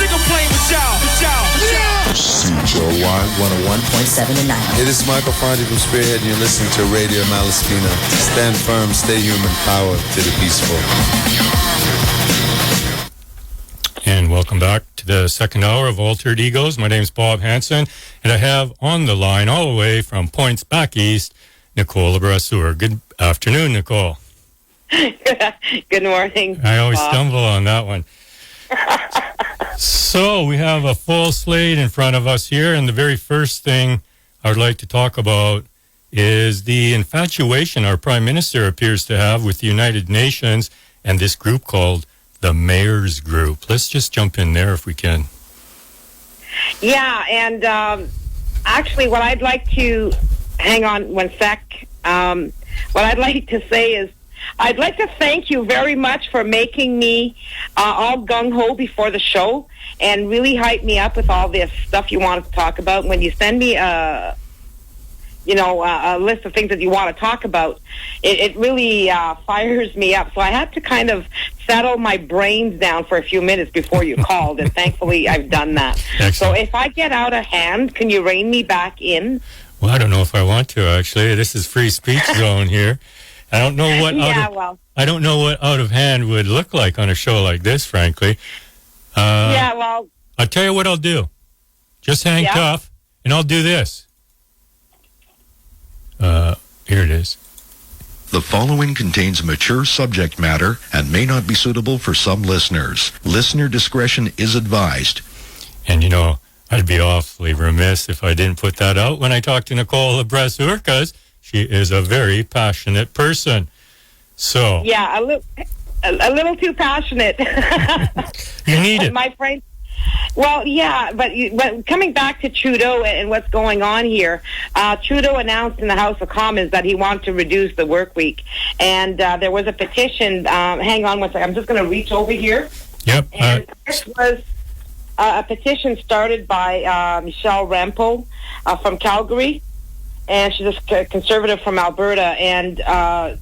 sick of playing with y'all. CHLY 101.7 and 9. Hey, this is Michael Fonte from Spearhead, and you're listening to Radio Malaspina. Stand firm, stay human, power to the peaceful. And welcome back to the second hour of Altered Egos. My name is Bob Hansen, and I have on the line all the way from Points back east, Nicole Brasseur. Good afternoon, Nicole. Good morning, I always Bob. stumble on that one. So we have a full slate in front of us here, and the very first thing I would like to talk about is the infatuation our Prime Minister appears to have with the United Nations and this group called the Mayors Group. Let's just jump in there if we can. Yeah, and actually what I'd like to, hang on one sec, what I'd like to say is I'd like to thank you very much for making me all gung-ho before the show and really hype me up with all this stuff you want to talk about. When you send me a list of things that you want to talk about, it really fires me up. So I had to kind of settle my brains down for a few minutes before you called, and thankfully I've done that. Excellent. So if I get out of hand, can you rein me back in? Well, I don't know if I want to, actually. This is free speech zone here. I don't know what I don't know what out of hand would look like on a show like this, frankly. I'll tell you what I'll do. Just hang tough, and I'll do this. Here it is. The following contains mature subject matter and may not be suitable for some listeners. Listener discretion is advised. And, I'd be awfully remiss if I didn't put that out when I talked to Nicole Brasseur, because she is a very passionate person. So yeah, a little too passionate. You need it, my friend. Well, yeah, but coming back to Trudeau and what's going on here, Trudeau announced in the House of Commons that he wanted to reduce the work week, and there was a petition. Hang on one second. I'm just going to reach over here. Yep. And this was a petition started by CHLY April from Calgary, and she's a conservative from Alberta, and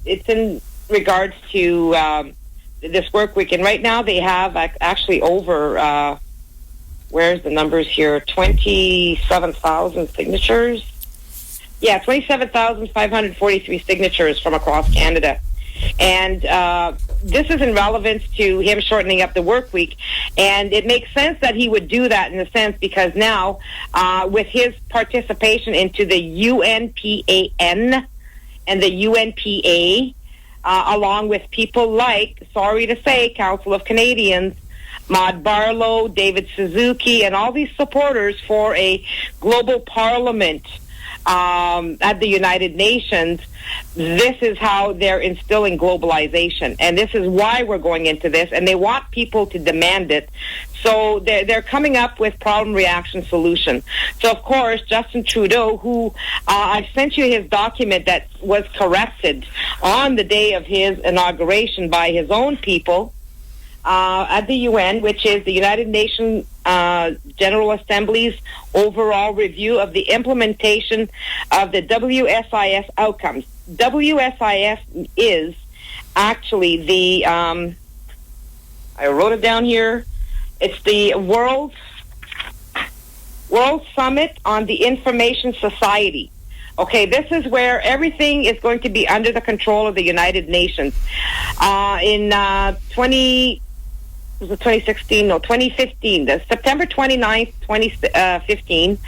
it's in regards to this work week. And right now they have actually over, where's the numbers here, 27,000 signatures. Yeah, 27,543 signatures from across Canada. And this is in relevance to him shortening up the work week. And it makes sense that he would do that in a sense because now, with his participation into the UNPAN and the UNPA, along with people like, sorry to say, Council of Canadians, Maud Barlow, David Suzuki, and all these supporters for a global parliament at the United Nations, this is how they're instilling globalization. And this is why we're going into this, and they want people to demand it. So they're coming up with problem-reaction solution. So, of course, Justin Trudeau, who I sent you his document that was corrected on the day of his inauguration by his own people, at the UN, which is the United Nations General Assembly's overall review of the implementation of the WSIS outcomes. WSIS is actually the, I wrote it down here, it's the World Summit on the Information Society. Okay, this is where everything is going to be under the control of the United Nations. In 2015, the September 29th, 2015,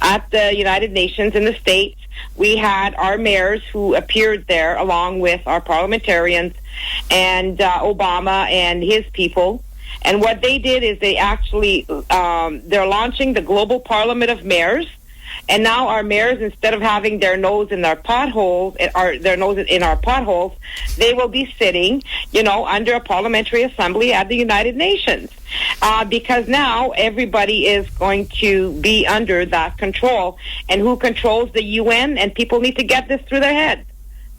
at the United Nations in the States, we had our mayors who appeared there along with our parliamentarians and Obama and his people. And what they did is they actually, they're launching the Global Parliament of Mayors. And now our mayors, instead of having their nose in their potholes, they will be sitting, under a parliamentary assembly at the United Nations. Because now everybody is going to be under that control. And who controls the UN? And people need to get this through their heads.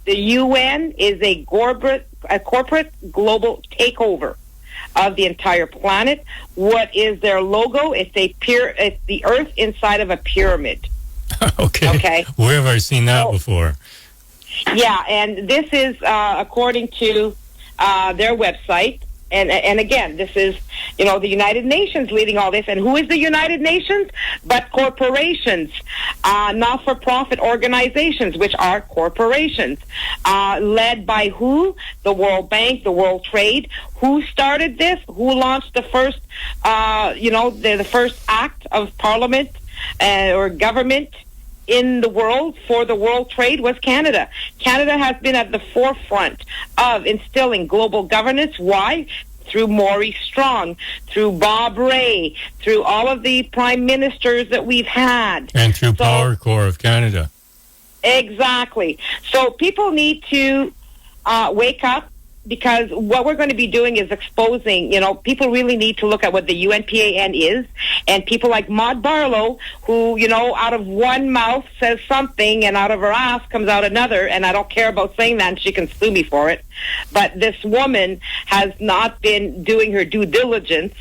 The UN is a corporate global takeover of the entire planet. What is their logo? It's the Earth inside of a pyramid. Okay. Where have I seen that before? Yeah, and this is according to their website. And again, this is the United Nations leading all this. And who is the United Nations? But corporations, not-for-profit organizations, which are corporations, led by who? The World Bank, the World Trade. Who started this? Who launched the first, the first act of Parliament or government in the world for the World Trade was Canada. Canada has been at the forefront of instilling global governance. Why? Through Maurice Strong, through Bob Rae, through all of the prime ministers that we've had. And through Power Corps of Canada. Exactly. So people need to wake up, because what we're going to be doing is exposing, people really need to look at what the UNPAN is, and people like Maud Barlow, who, out of one mouth says something and out of her ass comes out another, and I don't care about saying that, and she can sue me for it. But this woman has not been doing her due diligence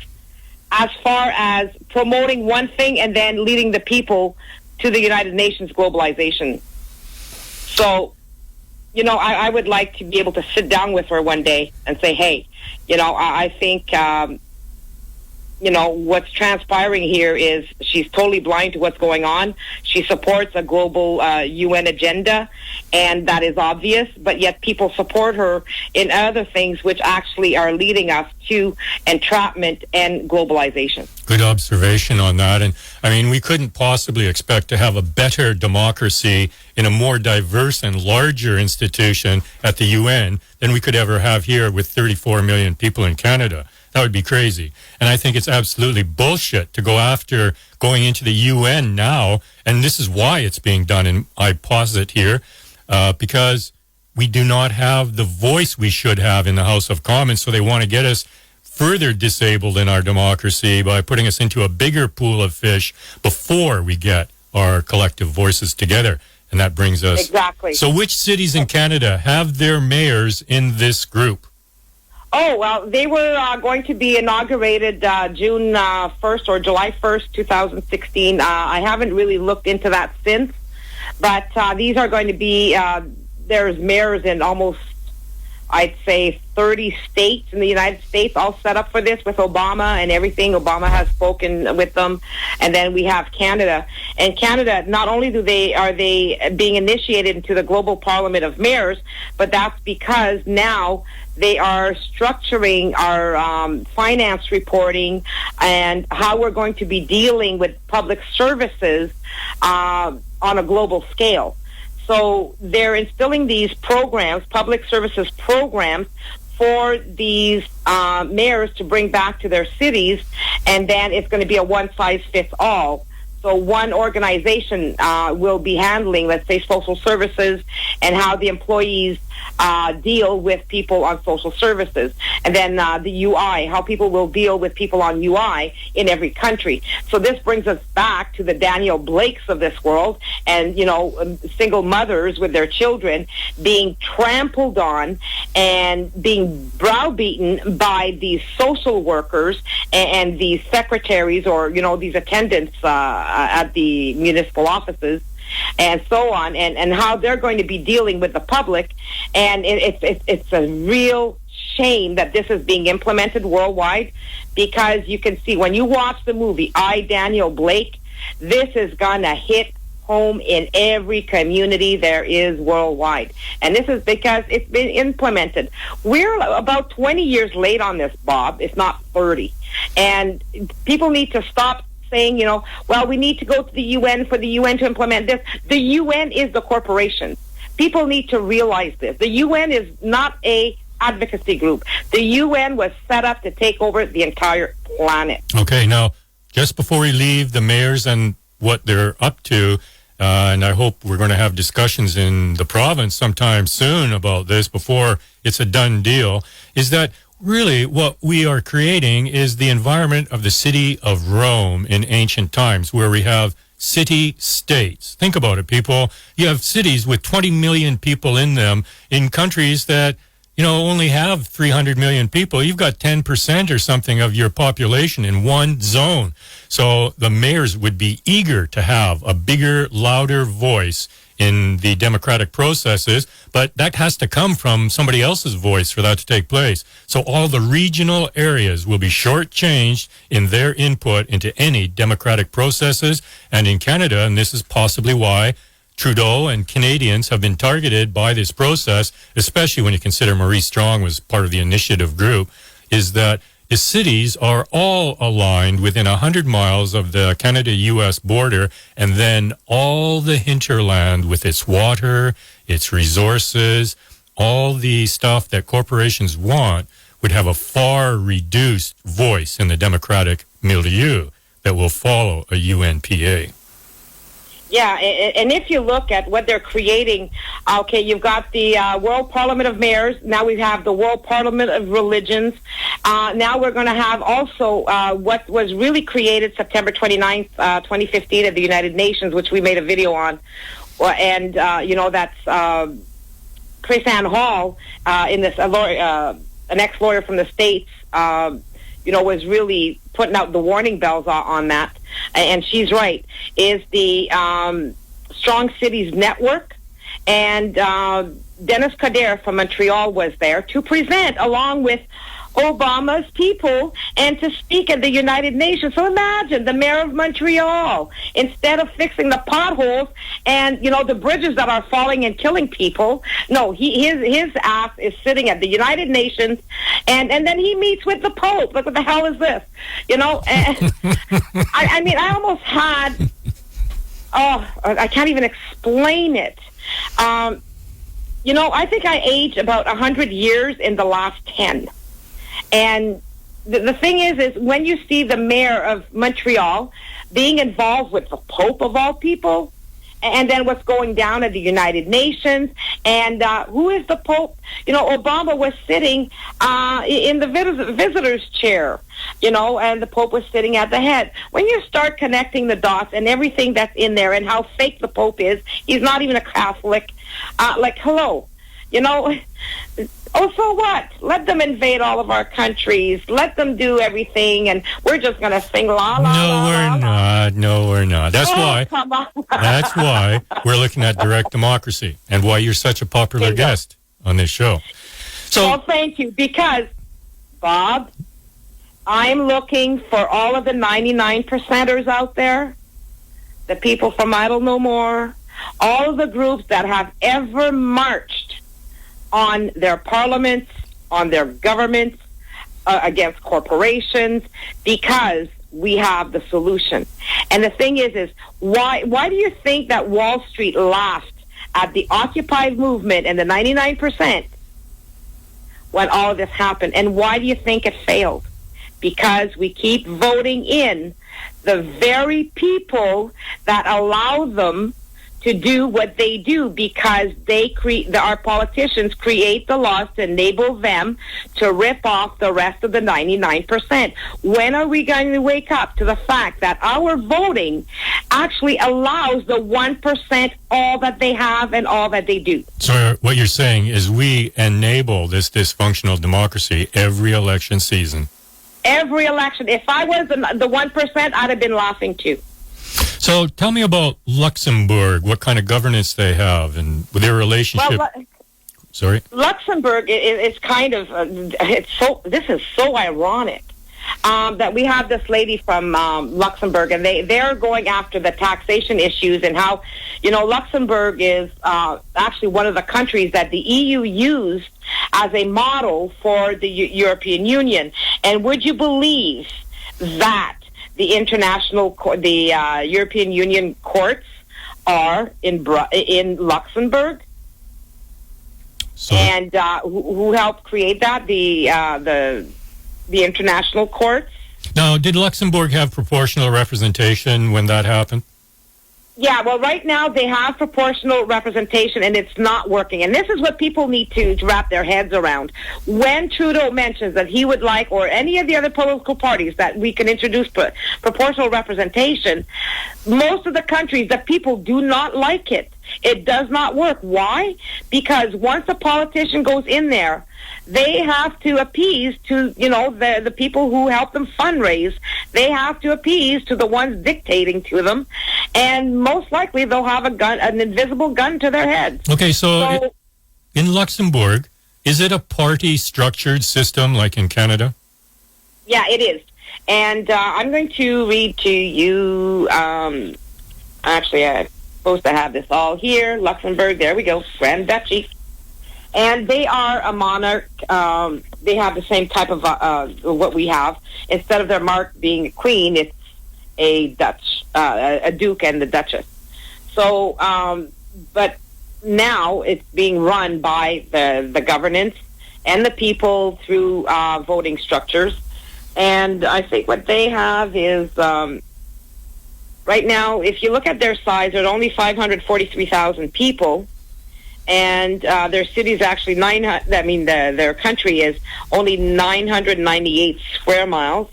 as far as promoting one thing and then leading the people to the United Nations globalization. So, I would like to be able to sit down with her one day and say, hey, I think, what's transpiring here is she's totally blind to what's going on. She supports a global UN agenda, and that is obvious, but yet people support her in other things which actually are leading us to entrapment and globalization. Good observation on that. And I mean, we couldn't possibly expect to have a better democracy in a more diverse and larger institution at the UN than we could ever have here with 34 million people in Canada. That would be crazy. And I think it's absolutely bullshit to go after going into the UN now. And this is why it's being done. And I posit here, because we do not have the voice we should have in the House of Commons. So they want to get us further disabled in our democracy by putting us into a bigger pool of fish before we get our collective voices together. And that brings us... Exactly. So which cities in Canada have their mayors in this group? Oh, well, they were going to be inaugurated June 1st or July 1st, 2016. I haven't really looked into that since. But these are going to be... there's mayors in almost, I'd say, 30 states in the United States, all set up for this with Obama and everything. Obama has spoken with them. And then we have Canada. And Canada, not only are they being initiated into the Global Parliament of Mayors, but that's because now they are structuring our finance reporting and how we're going to be dealing with public services on a global scale. So they're instilling these programs, public services programs, for these mayors to bring back to their cities, and then it's going to be a one-size-fits-all. So one organization will be handling, let's say, social services and how the employees deal with people on social services. And then the UI, how people will deal with people on UI in every country. So this brings us back to the Daniel Blakes of this world and, single mothers with their children being trampled on and being browbeaten by these social workers and these secretaries or, these attendants at the municipal offices and so on, and how they're going to be dealing with the public. And it's a real shame that this is being implemented worldwide, because you can see when you watch the movie I, Daniel Blake, this is going to hit home in every community there is worldwide. And this is because it's been implemented. We're about 20 years late on this, Bob, if not 30. And people need to stop saying, well, we need to go to the UN for the UN to implement this. The UN is the corporation. People need to realize this. The UN is not a advocacy group. The UN was set up to take over the entire planet. Okay, now, just before we leave the mayors and what they're up to, and I hope we're going to have discussions in the province sometime soon about this before it's a done deal, is that really what we are creating is the environment of the city of Rome in ancient times, where we have city-states. Think about it, people. You have cities with 20 million people in them in countries that, only have 300 million people. You've got 10% or something of your population in one zone. So the mayors would be eager to have a bigger, louder voice in the democratic processes, but that has to come from somebody else's voice for that to take place. So all the regional areas will be shortchanged in their input into any democratic processes. And in Canada, and this is possibly why Trudeau and Canadians have been targeted by this process, especially when you consider Maurice Strong was part of the initiative group, is that the cities are all aligned within 100 miles of the Canada-U.S. border, and then all the hinterland with its water, its resources, all the stuff that corporations want would have a far reduced voice in the democratic milieu that will follow a UNPA. Yeah, and if you look at what they're creating, okay, you've got the World Parliament of Mayors. Now we have the World Parliament of Religions. Now we're going to have also what was really created September 29th, 2015 at the United Nations, which we made a video on. And, that's Chris Ann Hall, in this, an ex-lawyer from the States, was really putting out the warning bells on that. And she's right, is the Strong Cities Network. And Dennis Coderre from Montreal was there to present along with Obama's people and to speak at the United Nations. So imagine the mayor of Montreal, instead of fixing the potholes and, the bridges that are falling and killing people, no, his ass is sitting at the United Nations, and then he meets with the Pope. Look, what the hell is this? And I almost had, I can't even explain it. I think I aged about 100 years in the last 10. And the thing is when you see the mayor of Montreal being involved with the Pope of all people, and then what's going down at the United Nations, and who is the Pope? Obama was sitting in the visitor's chair, and the Pope was sitting at the head. When you start connecting the dots and everything that's in there and how fake the Pope is, he's not even a Catholic. Hello. Oh, so what? Let them invade all of our countries. Let them do everything, and we're just going to sing la la la. No, we're not. That's why. Come on. That's why we're looking at direct democracy, and why you're such a popular guest on this show. Well, thank you, because Bob, I'm looking for all of the 99%ers out there, the people from Idle No More, all of the groups that have ever marched on their parliaments, on their governments, against corporations, because we have the solution. And the thing is why do you think that Wall Street laughed at the Occupy movement and the 99% when all of this happened? And why do you think it failed? Because we keep voting in the very people that allow them to do what they do, because our politicians create the laws to enable them to rip off the rest of the 99%. When are we going to wake up to the fact that our voting actually allows the 1% all that they have and all that they do? So what you're saying is we enable this dysfunctional democracy every election season. Every election. If I was the 1%, I'd have been laughing too. So tell me about Luxembourg, what kind of governance they have and their relationship. Sorry? Luxembourg is kind of, this is so ironic that we have this lady from Luxembourg, and they're going after the taxation issues and how, Luxembourg is actually one of the countries that the EU used as a model for the European Union. And would you believe that the European Union courts are in Luxembourg? So, and who helped create that? The international courts. Now, did Luxembourg have proportional representation when that happened? Yeah, well, right now they have proportional representation, and it's not working. And this is what people need to wrap their heads around. When Trudeau mentions that he would like, or any of the other political parties, that we can introduce proportional representation, most of the countries, the people do not like it. It does not work. Why? Because once a politician goes in there, they have to appease to, the people who help them fundraise. They have to appease to the ones dictating to them. and most likely they'll have a gun, an invisible gun to their head. Okay, so in Luxembourg, is it a party-structured system like in Canada? Yeah, it is. And I'm going to read to you, actually, I'm supposed to have this all here. Luxembourg, there we go, Grand Duchy. And they are a monarch. They have the same type of what we have. Instead of their mark being a queen, it's a a duke and the duchess. So, but now it's being run by the governance and the people through voting structures. And I think what they have is, right now, if you look at their size, there's only 543,000 people. And their city is actually their country is only 998 square miles.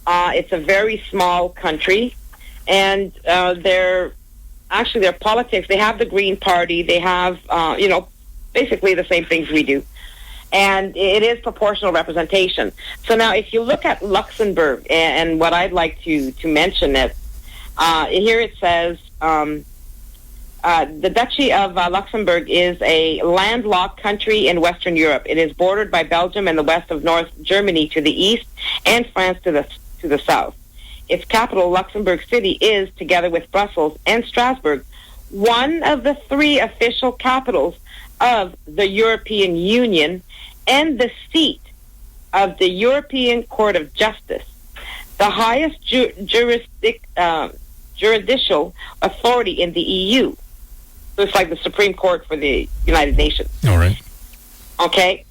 It's a very small country. And their politics, they have the Green Party. They have, basically the same things we do. And it is proportional representation. So now if you look at Luxembourg, and what I'd like to mention is, here it says, the Duchy of Luxembourg is a landlocked country in Western Europe. It is bordered by Belgium and the west of North Germany to the east and France to the south. Its capital, Luxembourg City, is, together with Brussels and Strasbourg, one of the 3 official capitals of the European Union and the seat of the European Court of Justice, the highest judicial authority in the EU. So it's like the Supreme Court for the United Nations. All right. Okay.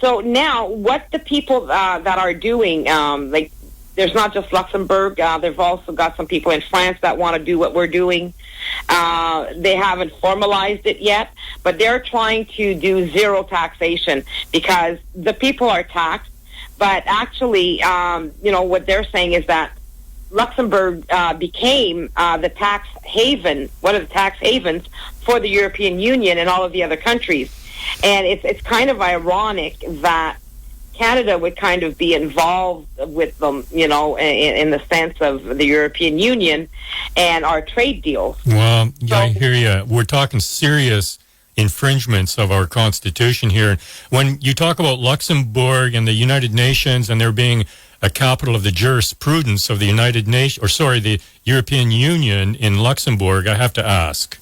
So now what the people that are doing, there's not just Luxembourg. They've also got some people in France that want to do what we're doing. They haven't formalized it yet, but they're trying to do zero taxation because the people are taxed. But actually, what they're saying is that Luxembourg became the tax haven, one of the tax havens for the European Union and all of the other countries. And it's kind of ironic that Canada would kind of be involved with them, in the sense of the European Union and our trade deals. Well, I hear you. We're talking serious infringements of our Constitution here. When you talk about Luxembourg and the United Nations and there being a capital of the jurisprudence of the the European Union in Luxembourg, I have to ask,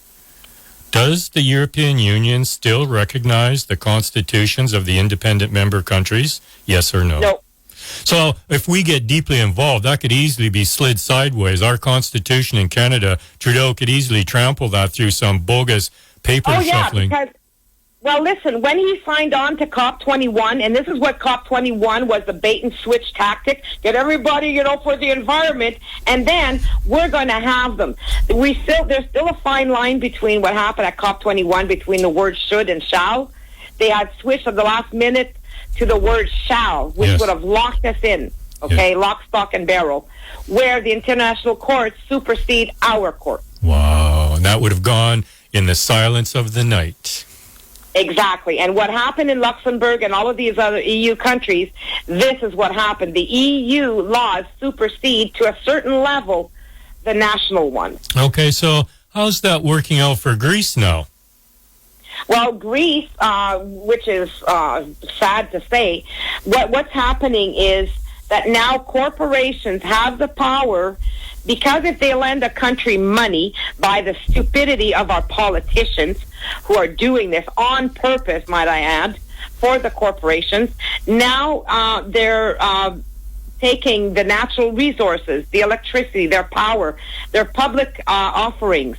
does the European Union still recognize the constitutions of the independent member countries? Yes or no? No. So if we get deeply involved, that could easily be slid sideways. Our Constitution in Canada, Trudeau could easily trample that through some bogus paper shuffling. Because, well, listen, when he signed on to COP21, and this is what COP21 was, the bait and switch tactic, get everybody, for the environment, and then we're going to have them. There's still a fine line between what happened at COP21 between the word should and shall. They had switched at the last minute to the word shall, which would have locked us in, lock, stock, and barrel, where the international courts supersede our court. Wow, and that would have gone in the silence of the night. Exactly. And what happened in Luxembourg and all of these other EU countries, this is what happened. The EU laws supersede to a certain level the national ones. Okay, so how's that working out for Greece now? Well, Greece, which is sad to say, what's happening is that now corporations have the power, because if they lend a country money by the stupidity of our politicians who are doing this on purpose, might I add, for the corporations, now they're taking the natural resources, the electricity, their power, their public offerings,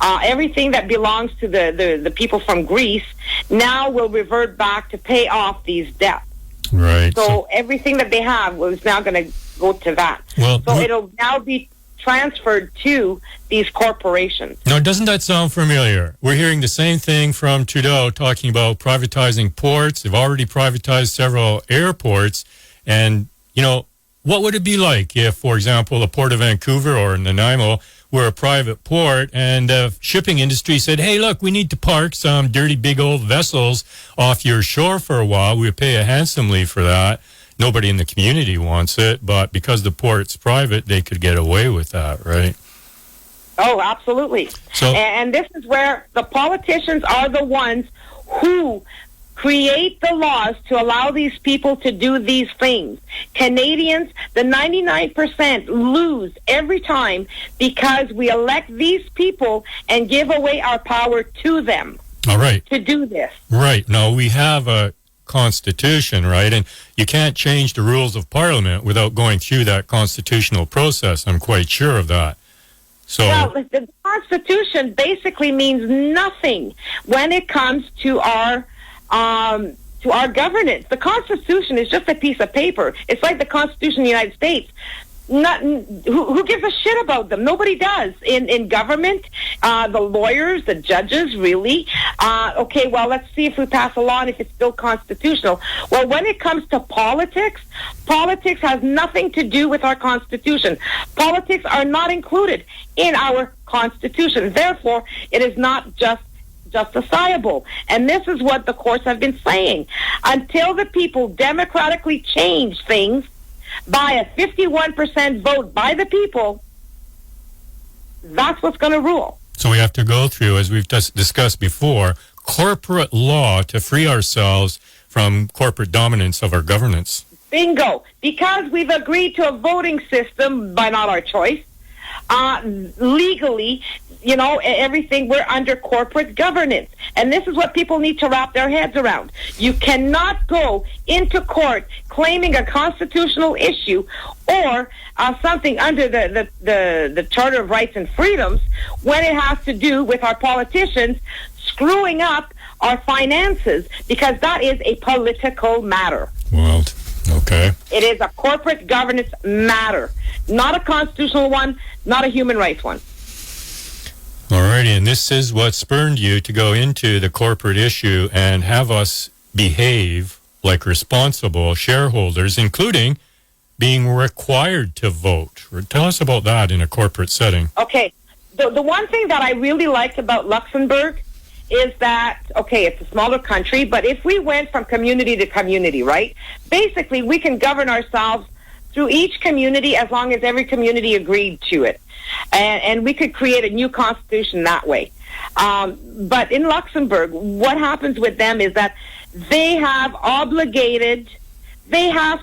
everything that belongs to the people from Greece now will revert back to pay off these debts. Right. So everything that they have was now going to go to that. Well, so it'll now be transferred to these corporations. Now, doesn't that sound familiar? We're hearing the same thing from Trudeau talking about privatizing ports. They've already privatized several airports. And, what would it be like if, for example, the Port of Vancouver or Nanaimo were a private port and the shipping industry said, hey, look, we need to park some dirty big old vessels off your shore for a while. We pay handsomely for that. Nobody in the community wants it, but because the port's private, they could get away with that, right? Oh, absolutely. And this is where the politicians are the ones who create the laws to allow these people to do these things. Canadians, the 99% lose every time because we elect these people and give away our power to them. All right. To do this. Right. Now, we have a constitution, right? And you can't change the rules of Parliament without going through that constitutional process. I'm quite sure of that. So, well, the Constitution basically means nothing when it comes to our governance. The Constitution is just a piece of paper. It's like the Constitution of the United States. Who gives a shit about them? Nobody does. In government, the lawyers, the judges, really. Okay, well, let's see if we pass a law and if it's still constitutional. Well, when it comes to politics, politics has nothing to do with our Constitution. Politics are not included in our Constitution. Therefore, it is not justifiable. And this is what the courts have been saying. Until the people democratically change things by a 51% vote by the people, that's what's going to rule. So we have to go through, as we've discussed before, corporate law to free ourselves from corporate dominance of our governance. Bingo. Because we've agreed to a voting system by not our choice, legally, you know, everything, we're under corporate governance. And this is what people need to wrap their heads around. You cannot go into court claiming a constitutional issue or something under the Charter of Rights and Freedoms when it has to do with our politicians screwing up our finances, because that is a political matter. Well, okay. It is a corporate governance matter, not a constitutional one, not a human rights one. All righty, and this is what spurred you to go into the corporate issue and have us behave like responsible shareholders, including being required to vote. Tell us about that in a corporate setting. Okay. The one thing that I really liked about Luxembourg is that, okay, it's a smaller country, but if we went from community to community, right, basically we can govern ourselves through each community as long as every community agreed to it. And we could create a new constitution that way. But in Luxembourg, what happens with them is that they have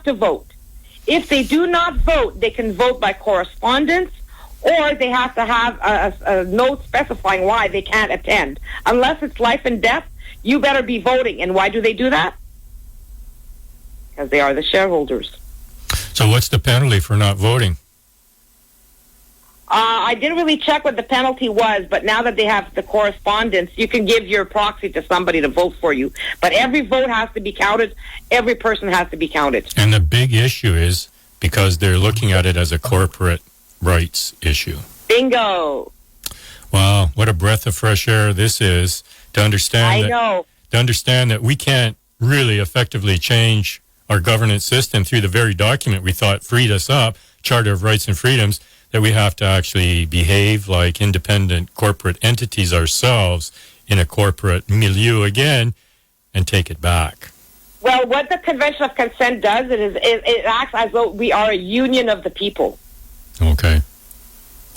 to vote. If they do not vote, they can vote by correspondence, or they have to have a note specifying why they can't attend. Unless it's life and death, you better be voting. And why do they do that? Because they are the shareholders. So what's the penalty for not voting? I didn't really check what the penalty was, but now that they have the correspondence, you can give your proxy to somebody to vote for you. But every vote has to be counted. Every person has to be counted. And the big issue is because they're looking at it as a corporate rights issue. Bingo. Wow, what a breath of fresh air this is to understand. I know. To understand that we can't really effectively change our governance system through the very document we thought freed us up, Charter of Rights and Freedoms, that we have to actually behave like independent corporate entities ourselves in a corporate milieu again and take it back. Well, what the Convention of Consent does, it acts as though we are a union of the people. Okay.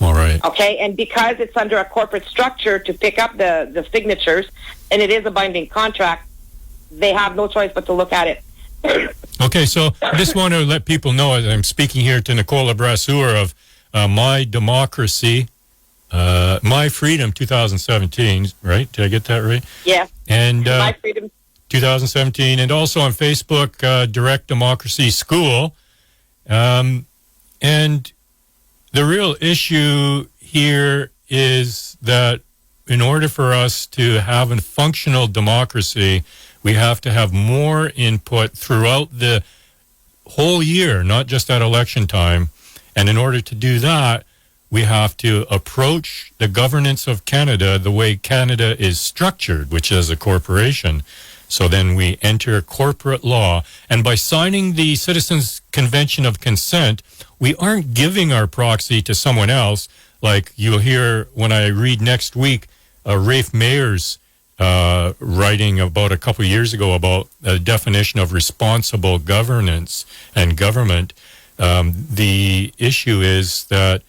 All right. Okay, and because it's under a corporate structure to pick up the signatures, and it is a binding contract, they have no choice but to look at it. Okay, so I just want to let people know, as I'm speaking here to Nicola Brasseur of My Democracy, My Freedom 2017, right? Did I get that right? Yeah. And My Freedom 2017, and also on Facebook, Direct Democracy School. And the real issue here is that in order for us to have a functional democracy, we have to have more input throughout the whole year, not just at election time. And in order to do that, we have to approach the governance of Canada the way Canada is structured, which is a corporation. So then we enter corporate law. And by signing the Citizens Convention of Consent, we aren't giving our proxy to someone else. Like you'll hear when I read next week, Rafe Mayer's writing about a couple of years ago about the definition of responsible governance and government. The issue is that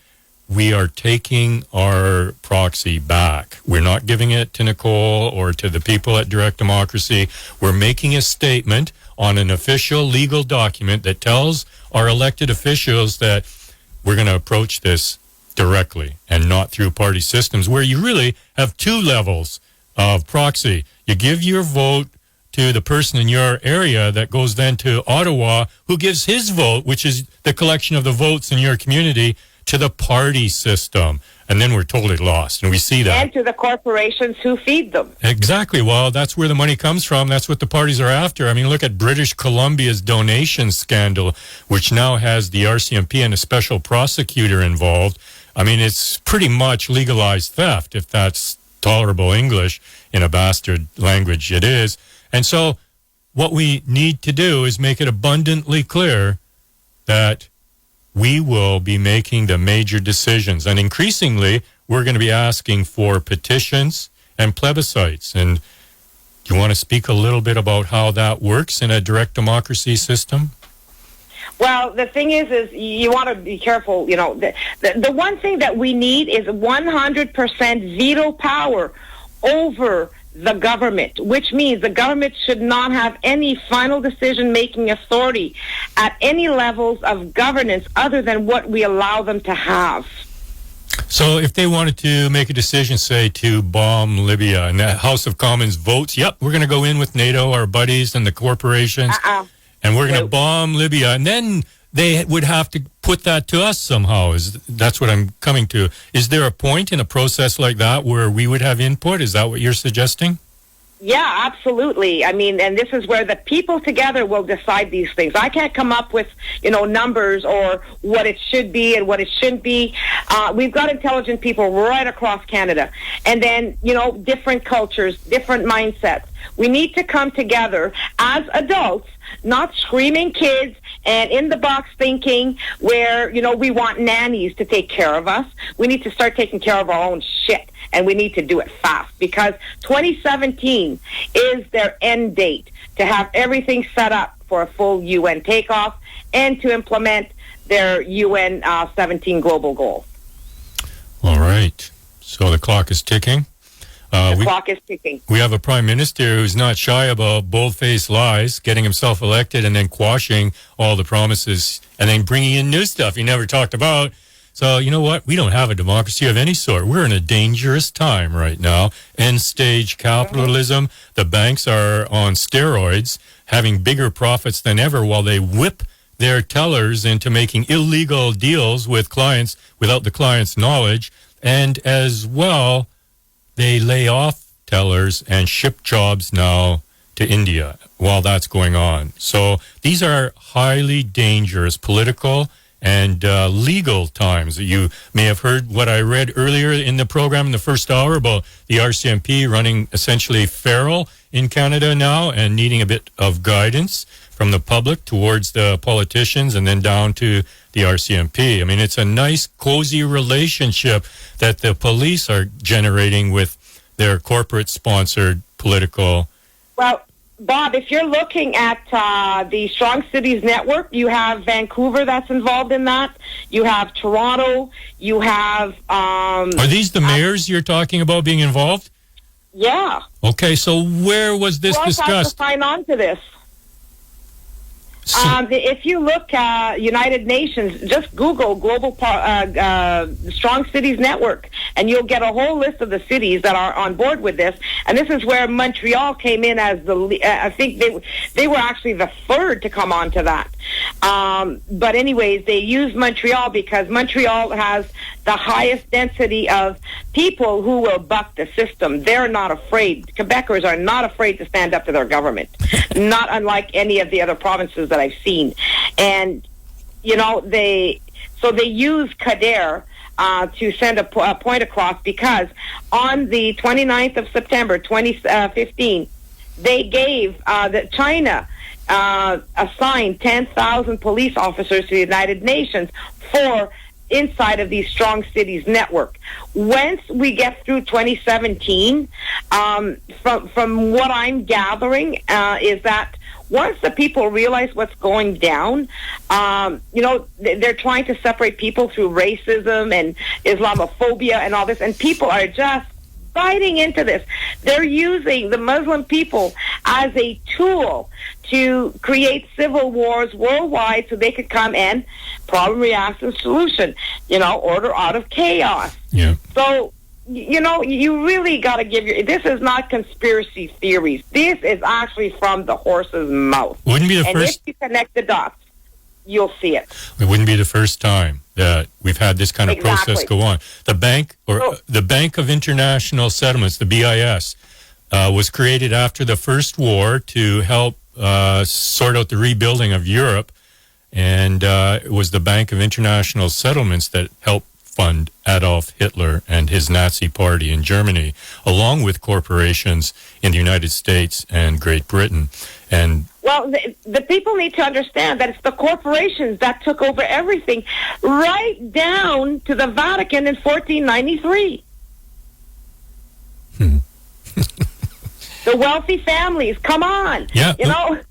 we are taking our proxy back. We're not giving it to Nicole or to the people at Direct Democracy. We're making a statement on an official legal document that tells our elected officials that we're going to approach this directly and not through party systems, where you really have two levels of proxy. You give your vote to the person in your area that goes then to Ottawa, who gives his vote, which is the collection of the votes in your community, to the party system. And then we're totally lost. And we see that. And to the corporations who feed them. Exactly. Well, that's where the money comes from. That's what the parties are after. I mean, look at British Columbia's donation scandal, which now has the RCMP and a special prosecutor involved. I mean, it's pretty much legalized theft, if that's tolerable English. In a bastard language, it is. And so what we need to do is make it abundantly clear that we will be making the major decisions. And increasingly, we're going to be asking for petitions and plebiscites. And do you want to speak a little bit about how that works in a direct democracy system? Well, the thing is you want to be careful. You know, the one thing that we need is 100% veto power over the government, which means the government should not have any final decision-making authority at any levels of governance other than what we allow them to have. So if they wanted to make a decision, say, to bomb Libya, and the House of Commons votes, yep, we're going to go in with NATO, our buddies, and the corporations, and we're going to bomb Libya, and then they would have to put that to us somehow. That's what I'm coming to. Is there a point in a process like that where we would have input? Is that what you're suggesting? Yeah, absolutely. I mean, and this is where the people together will decide these things. I can't come up with, numbers or what it should be and what it shouldn't be. We've got intelligent people right across Canada. And then, different cultures, different mindsets. We need to come together as adults, not screaming kids and in the box thinking where, we want nannies to take care of us. We need to start taking care of our own shit, and we need to do it fast because 2017 is their end date to have everything set up for a full UN takeoff and to implement their UN 17 global goal. All right. So the clock is ticking. The clock is ticking. We have a prime minister who's not shy about bold-faced lies, getting himself elected and then quashing all the promises and then bringing in new stuff he never talked about. So you know what? We don't have a democracy of any sort. We're in a dangerous time right now. End-stage capitalism. The banks are on steroids, having bigger profits than ever while they whip their tellers into making illegal deals with clients without the client's knowledge. And as well, they lay off tellers and ship jobs now to India while that's going on. So these are highly dangerous political and legal times. You may have heard what I read earlier in the program in the first hour about the RCMP running essentially feral in Canada now and needing a bit of guidance from the public towards the politicians and then down to the RCMP. I mean, it's a nice, cozy relationship that the police are generating with their corporate-sponsored political... Well, Bob, if you're looking at the Strong Cities Network, you have Vancouver that's involved in that. You have Toronto. You have... Are these the mayors you're talking about being involved? Yeah. Okay, so where was this discussed? Who else has to sign on to this? If you look United Nations, just Google Global Strong Cities Network, and you'll get a whole list of the cities that are on board with this. And this is where Montreal came in as I think they were actually the third to come on to that. But anyways, they used Montreal because Montreal has the highest density of people who will buck the system. They're not afraid. Quebecers are not afraid to stand up to their government, not unlike any of the other provinces that I've seen. And, they use Kader to send a point across because on the 29th of September 2015, they gave that China assigned 10,000 police officers to the United Nations for inside of these Strong Cities Network. Once we get through 2017, from what I'm gathering, is that once the people realize what's going down, they're trying to separate people through racism and Islamophobia and all this, and people are just biting into this. They're using the Muslim people as a tool to create civil wars worldwide so they could come and problem, reaction, solution, order out of chaos. Yeah. So, you really got to this is not conspiracy theories. This is actually from the horse's mouth. Wouldn't be the and first. If you connect the dots, you'll see it. It wouldn't be the first time that we've had this kind of process go on. The Bank of International Settlements, the BIS, was created after the First War to help sort out the rebuilding of Europe, and it was the Bank of International Settlements that helped fund Adolf Hitler and his Nazi party in Germany, along with corporations in the United States and Great Britain. And well, the people need to understand that it's the corporations that took over everything, right down to the Vatican in 1493. The wealthy families, come on. Yeah,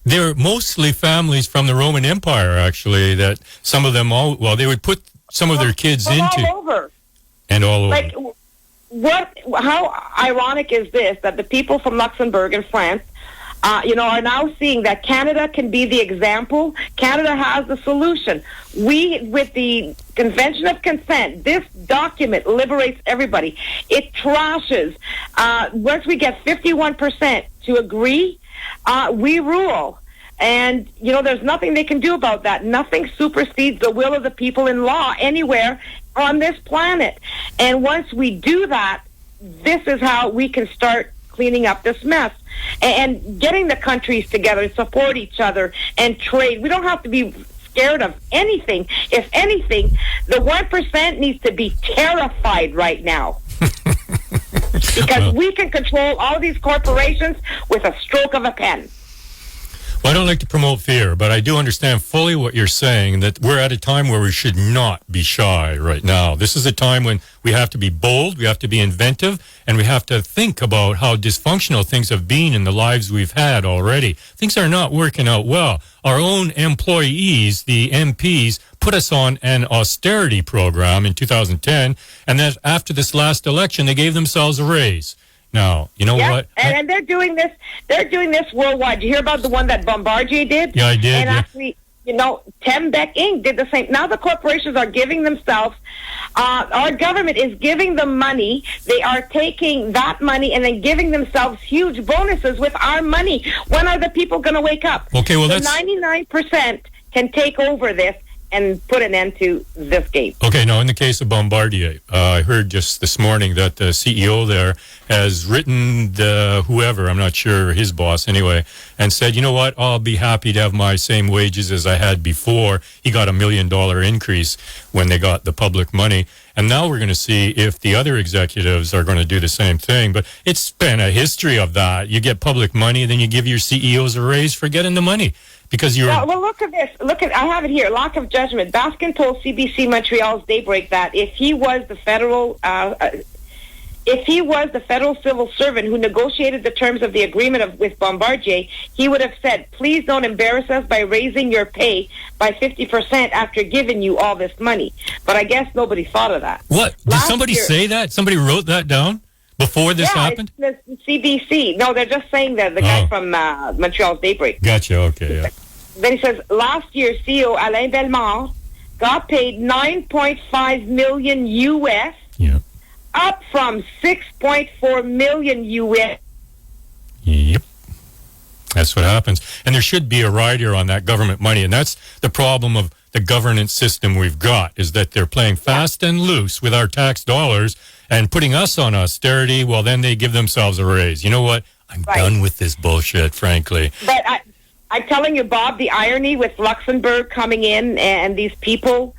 they're mostly families from the Roman Empire, actually, that some of them they would put some of their kids into. All over. And all over. Like, how ironic is this, that the people from Luxembourg and France, are now seeing that Canada can be the example. Canada has the solution. We, with the Convention of Consent, this document liberates everybody. It trashes. Once we get 51% to agree, we rule. And, there's nothing they can do about that. Nothing supersedes the will of the people in law anywhere on this planet. And once we do that, this is how we can start cleaning up this mess and getting the countries together to support each other and trade. We don't have to be scared of anything. If anything, the 1% needs to be terrified right now. Because we can control all these corporations with a stroke of a pen. Well, I don't like to promote fear, but I do understand fully what you're saying, that we're at a time where we should not be shy right now. This is a time when we have to be bold, we have to be inventive, and we have to think about how dysfunctional things have been in the lives we've had already. Things are not working out well. Our own employees, the MPs, put us on an austerity program in 2010, and then after this last election, they gave themselves a raise. Now, you know what? And they're doing this. They're doing this worldwide. Did you hear about the one that Bombardier did? Yeah, I did. And actually, Tembec Inc. did the same. Now the corporations are giving themselves. Our government is giving them money. They are taking that money and then giving themselves huge bonuses with our money. When are the people going to wake up? Okay, well, 99% can take over this and put an end to this game. Okay, now in the case of Bombardier, I heard just this morning that the CEO there has written whoever, I'm not sure, his boss anyway, and said, you know what, I'll be happy to have my same wages as I had before. He got $1 million increase when they got the public money. And now we're going to see if the other executives are going to do the same thing. But it's been a history of that. You get public money, then you give your CEOs a raise for getting the money. Because you're... Well, look at this. I have it here. Lack of judgment. Baskin told CBC Montreal's Daybreak that if he was the federal civil servant who negotiated the terms of the agreement with Bombardier, he would have said, please don't embarrass us by raising your pay by 50% after giving you all this money. But I guess nobody thought of that. What? Did somebody say that? Somebody wrote that down before this happened? Yeah, it's CBC. No, they're just saying that, the guy from Montreal's Daybreak. Gotcha, okay, yeah. Then he says, last year, CEO Alain Bellemare got paid $9.5 million U.S., up from $6.4 million U.S. Yep. That's what happens. And there should be a rider on that government money. And that's the problem of the governance system we've got, is that they're playing fast and loose with our tax dollars and putting us on austerity. Well, then they give themselves a raise. You know what? I'm done with this bullshit, frankly. But I'm telling you, Bob, the irony with Luxembourg coming in and these people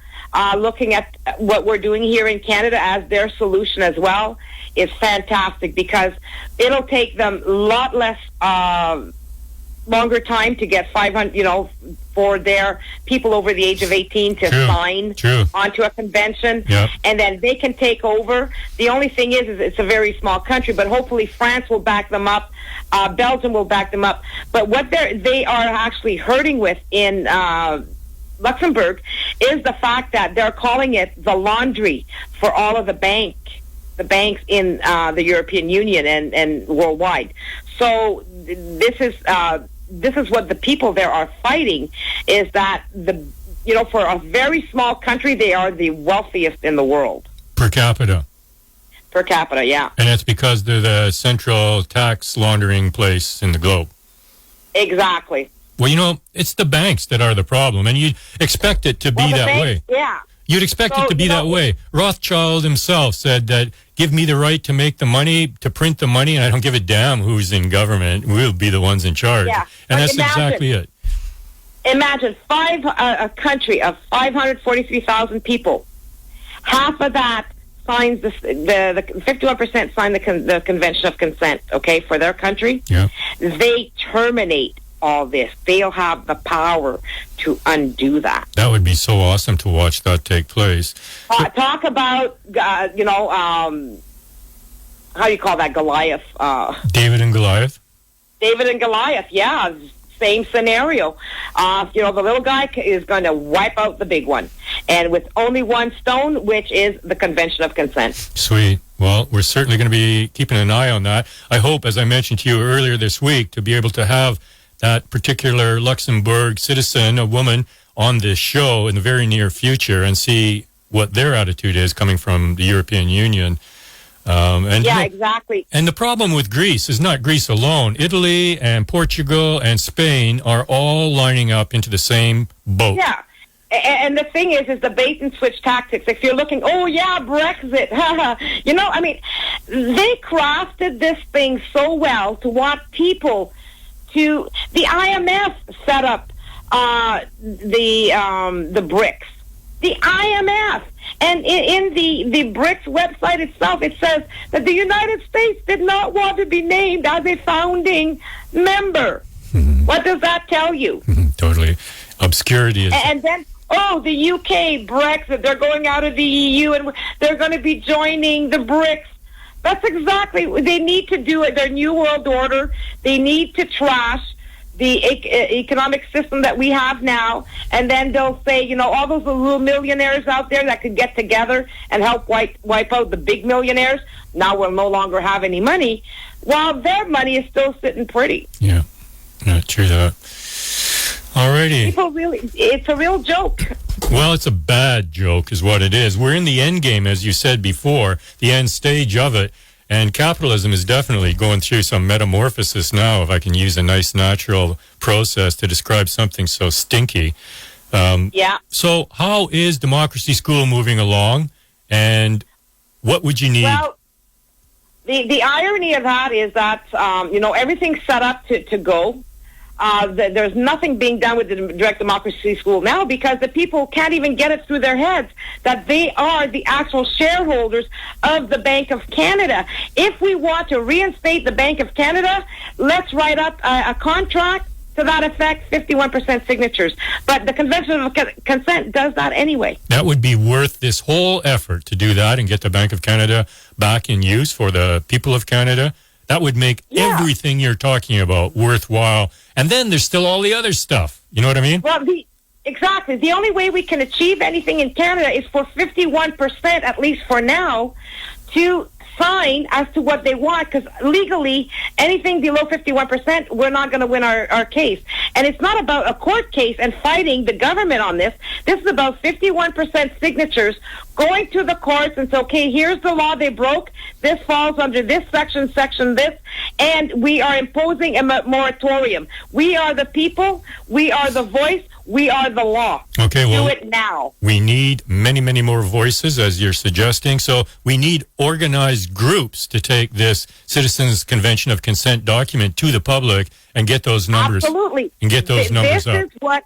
looking at what we're doing here in Canada as their solution as well is fantastic, because it'll take them a lot less longer time to get 500, for their people over the age of 18 to sign onto a convention, and then they can take over. The only thing is it's a very small country, but hopefully France will back them up, Belgium will back them up. But what they are actually hurting with in Luxembourg is the fact that they're calling it the laundry for all of the banks in the European Union and worldwide. So this is what the people there are fighting, is that for a very small country, they are the wealthiest in the world. Per capita. Per capita, yeah. And that's because they're the central tax laundering place in the globe. Exactly. Well, it's the banks that are the problem, and you'd expect it to be that way. Yeah. You'd expect it to be that way. Rothschild himself said that, give me the right to make the money, to print the money, and I don't give a damn who's in government. We'll be the ones in charge. Yeah. And that's exactly it. Imagine a country of 543,000 people. Half of that signs the 51% sign the Convention of Consent, okay, for their country. Yeah. They terminate all this. They'll have the power to undo that. That would be so awesome to watch that take place. Talk about, how do you call that, Goliath? David and Goliath? David and Goliath, yeah. Same scenario. The little guy is going to wipe out the big one. And with only one stone, which is the Convention of Consent. Sweet. Well, we're certainly going to be keeping an eye on that. I hope, as I mentioned to you earlier this week, to be able to have that particular Luxembourg citizen, a woman, on this show in the very near future and see what their attitude is coming from the European Union. Exactly. And the problem with Greece is not Greece alone. Italy and Portugal and Spain are all lining up into the same boat. Yeah. And the thing is the bait and switch tactics. If you're looking, Brexit, they crafted this thing so well to want people to. The IMF set up the BRICS. The IMF. And in the BRICS website itself, it says that the United States did not want to be named as a founding member. What does that tell you? Totally. Obscurity is... And then, the UK, Brexit, they're going out of the EU and they're going to be joining the BRICS. That's exactly, they need to do it. Their New World Order. They need to trash the economic system that we have now, and then they'll say, all those little millionaires out there that could get together and help wipe out the big millionaires, now we'll no longer have any money, while their money is still sitting pretty. Yeah, true that. Alrighty. People it's a real joke. Well, it's a bad joke is what it is. We're in the end game, as you said before, the end stage of it. And capitalism is definitely going through some metamorphosis now, if I can use a nice natural process to describe something so stinky. So how is Democracy School moving along, and what would you need? Well, the irony of that is that, everything's set up to go. There's nothing being done with the Direct Democracy School now because the people can't even get it through their heads that they are the actual shareholders of the Bank of Canada. If we want to reinstate the Bank of Canada, let's write up a contract to that effect, 51% signatures. But the Convention of Consent does that anyway. That would be worth this whole effort to do that and get the Bank of Canada back in use for the people of Canada. That would make everything you're talking about worthwhile. And then there's still all the other stuff. You know what I mean? Well, exactly. The only way we can achieve anything in Canada is for 51%, at least for now, to sign as to what they want, because legally, anything below 51%, we're not going to win our case. And it's not about a court case and fighting the government on this. This is about 51% signatures going to the courts and say, okay, here's the law they broke. This falls under this section this, and we are imposing a moratorium. We are the people. We are the voice. We are the law. Okay, well, do it now. We need many, many more voices, as you're suggesting. So we need organized groups to take this Citizens Convention of Consent document to the public and get those numbers. Absolutely. And get those numbers up.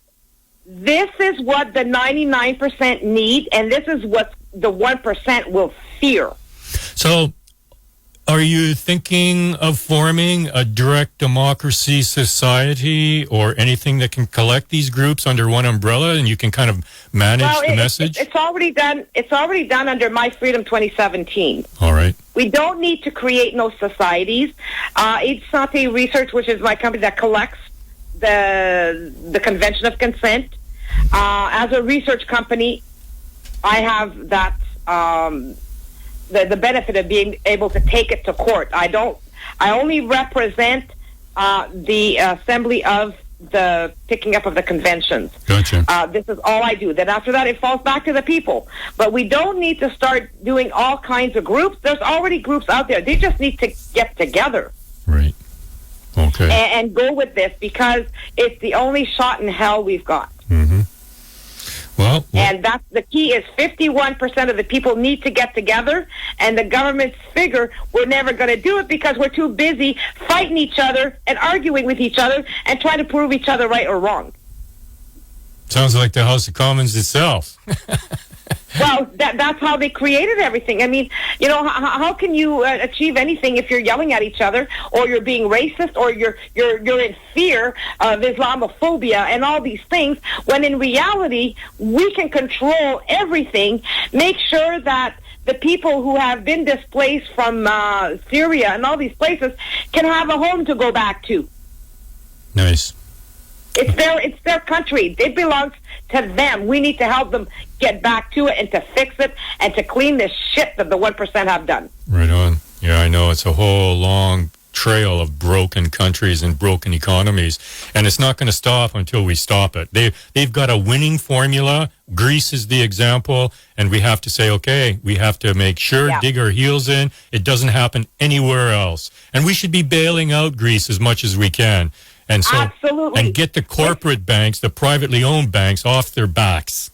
This is what the 99% need, and this is what the 1% will fear. So Are you thinking of forming a direct democracy society or anything that can collect these groups under one umbrella and you can kind of manage the message? It's already done. It's already done under My Freedom 2017. All right. We don't need to create no societies. It's Sante Research, which is my company that collects the Convention of Consent. As a research company, I have that the benefit of being able to take it to court. I only represent the assembly of the picking up of the conventions. Gotcha. This is all I do. Then after that, it falls back to the people. But we don't need to start doing all kinds of groups. There's already groups out there. They just need to get together. Right. Okay. And go with this because it's the only shot in hell we've got. Mm-hmm. Well, and that's the key is 51% of the people need to get together, and the government's figure we're never going to do it because we're too busy fighting each other and arguing with each other and trying to prove each other right or wrong. Sounds like the House of Commons itself. Well, that's how they created everything. I mean, you know, how can you achieve anything if you're yelling at each other, or you're being racist, or you're in fear of Islamophobia and all these things, when in reality we can control everything, make sure that the people who have been displaced from Syria and all these places can have a home to go back to. Nice. It's their country. It belongs to them. We need to help them get back to it and to fix it and to clean this shit that the 1% have done. Right on. Yeah, I know. It's a whole long trail of broken countries and broken economies, and it's not going to stop until we stop it. They've got a winning formula. Greece is the example, and we have to say, okay, we have to make sure, dig our heels in. It doesn't happen anywhere else. And we should be bailing out Greece as much as we can. And so, absolutely. And get the corporate banks, the privately owned banks, off their backs.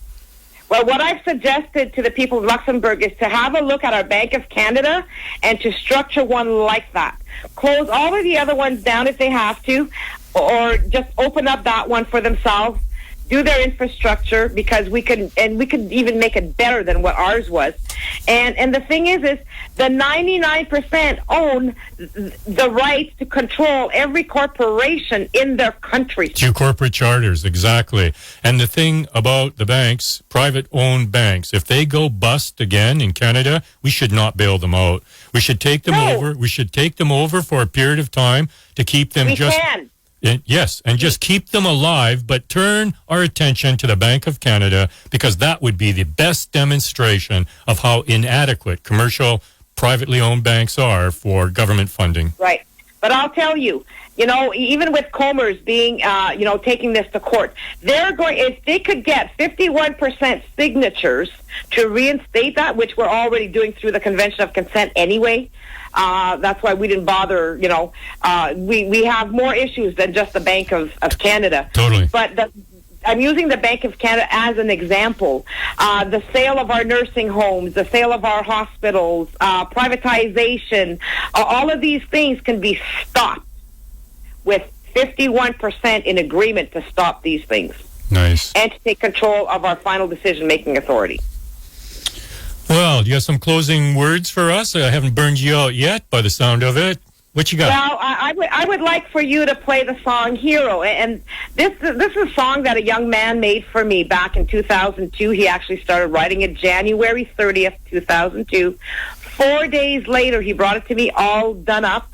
Well, what I've suggested to the people of Luxembourg is to have a look at our Bank of Canada and to structure one like that. Close all of the other ones down if they have to, or just open up that one for themselves. Do their infrastructure because we could even make it better than what ours was. And the thing is the 99% own the right to control every corporation in their country. 2 corporate charters, exactly. And the thing about the banks, private-owned banks, if they go bust again in Canada, we should not bail them out. We should take them over. We should take them over for a period of time to keep them Yes, and just keep them alive, but turn our attention to the Bank of Canada because that would be the best demonstration of how inadequate commercial, privately owned banks are for government funding. Right. But I'll tell you, you know, even with Comers being, taking this to court, if they could get 51% signatures to reinstate that, which we're already doing through the Convention of Consent anyway. That's why we didn't bother, we have more issues than just the Bank of Canada. Totally. But I'm using the Bank of Canada as an example. The sale of our nursing homes, the sale of our hospitals, privatization, all of these things can be stopped with 51% in agreement to stop these things. Nice. And to take control of our final decision-making authority. Well, you have some closing words for us? I haven't burned you out yet by the sound of it. What you got? Well, I would like for you to play the song Hero. And this is a song that a young man made for me back in 2002. He actually started writing it January 30th, 2002. 4 days later, he brought it to me all done up.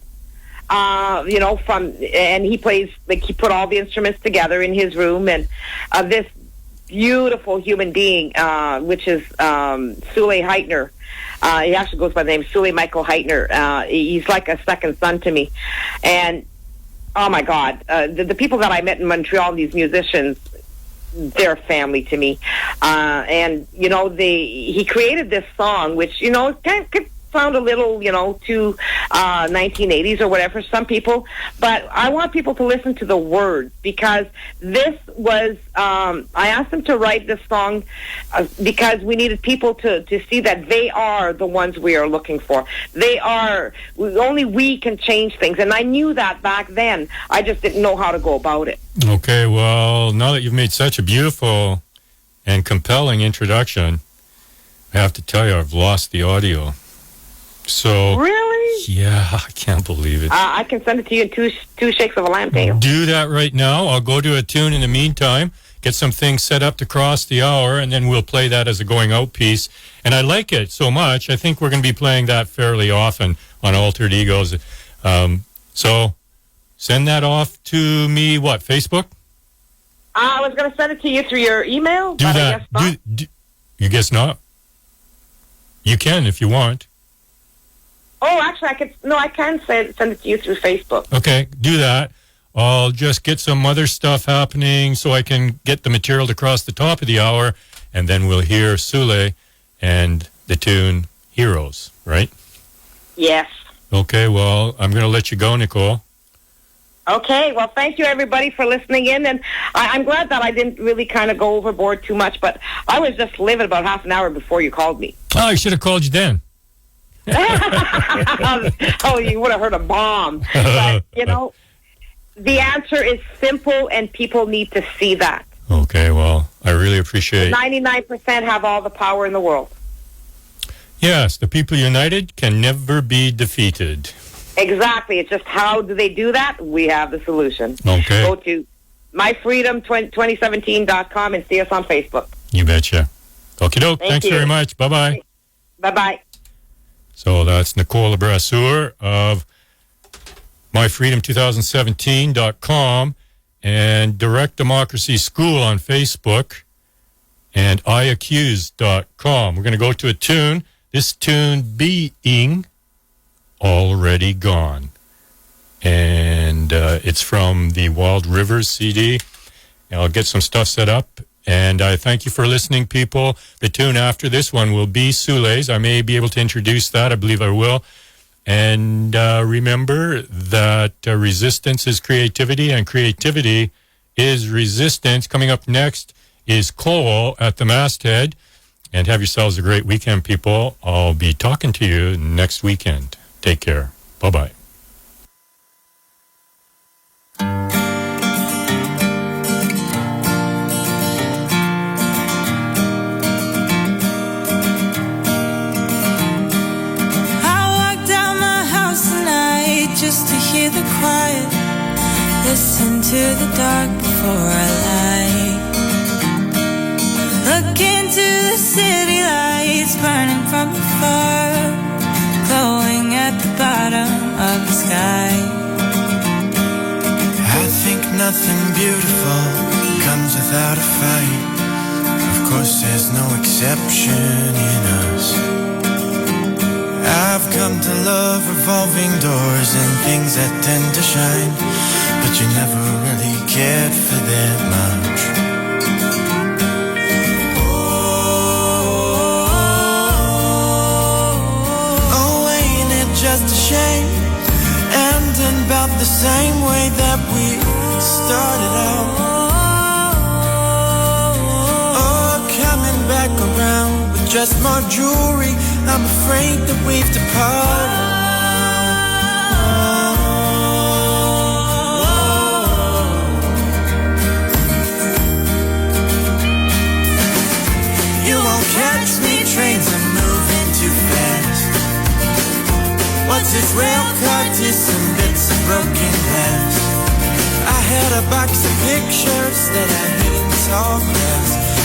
And he plays, he put all the instruments together in his room. And this beautiful human being, which is CHLY Heitner. He actually goes by the name CHLY Michael Heitner. He's like a second son to me. And, oh, my God, the people that I met in Montreal, these musicians, they're family to me. He created this song, which, could sound a little, too 1980s or whatever for some people, but I want people to listen to the words because this was, I asked them to write this song because we needed people to see that they are the ones we are looking for. Only we can change things, and I knew that back then. I just didn't know how to go about it. Okay, well, now that you've made such a beautiful and compelling introduction, I have to tell you, I've lost the audio. So really? Yeah, I can't believe it. I can send it to you in two shakes of a lamb tail. Do that right now. I'll go to a tune in the meantime, get some things set up to cross the hour, and then we'll play that as a going out piece. And I like it so much, I think we're going to be playing that fairly often on Altered Egos. So send that off to me, what, Facebook? I was going to send it to you through your email. Do but that. I guess not. You guess not? You can if you want. Oh, actually, I can send it to you through Facebook. Okay, do that. I'll just get some other stuff happening so I can get the material to cross the top of the hour, and then we'll hear CHLY and the tune Heroes, right? Yes. Okay, well, I'm going to let you go, Nicole. Okay, well, thank you, everybody, for listening in. And I'm glad that I didn't really kind of go overboard too much, but I was just living about half an hour before you called me. Oh, I should have called you then. Oh, you would have heard a bomb. But, the answer is simple, and people need to see that. Okay, well, I really appreciate 99% have all the power in the world. Yes, the people united can never be defeated. Exactly. It's just how do they do that? We have the solution. Okay. Go to myfreedom2017.com and see us on Facebook. You betcha. Okie doke. Thank Thanks you. very much. Bye-bye. Bye-bye. So that's Nicole Brasseur of myfreedom2017.com and Direct Democracy School on Facebook and iaccused.com. We're going to go to a tune. This tune being Already Gone. And it's from the Wild Rivers CD. And I'll get some stuff set up. And I thank you for listening, people. The tune after this one will be CHLY's. I may be able to introduce that. I believe I will. And remember that resistance is creativity, and creativity is resistance. Coming up next is Cole at the masthead. And have yourselves a great weekend, people. I'll be talking to you next weekend. Take care. Bye-bye. Just to hear the quiet, listen to the dark before I lie. Look into the city lights burning from afar, glowing at the bottom of the sky. I think nothing beautiful comes without a fight. Of course there's no exception in us. I've come to love revolving doors and things that tend to shine, but you never really cared for that much. Oh, ain't it just a shame? Ending about the same way that we started out. Oh, coming back around with just more jewelry. I'm afraid that we've departed. You won't catch me, trains are moving too fast. What's this rail car to some bits of broken glass? I had a box of pictures that I hid in tall grass.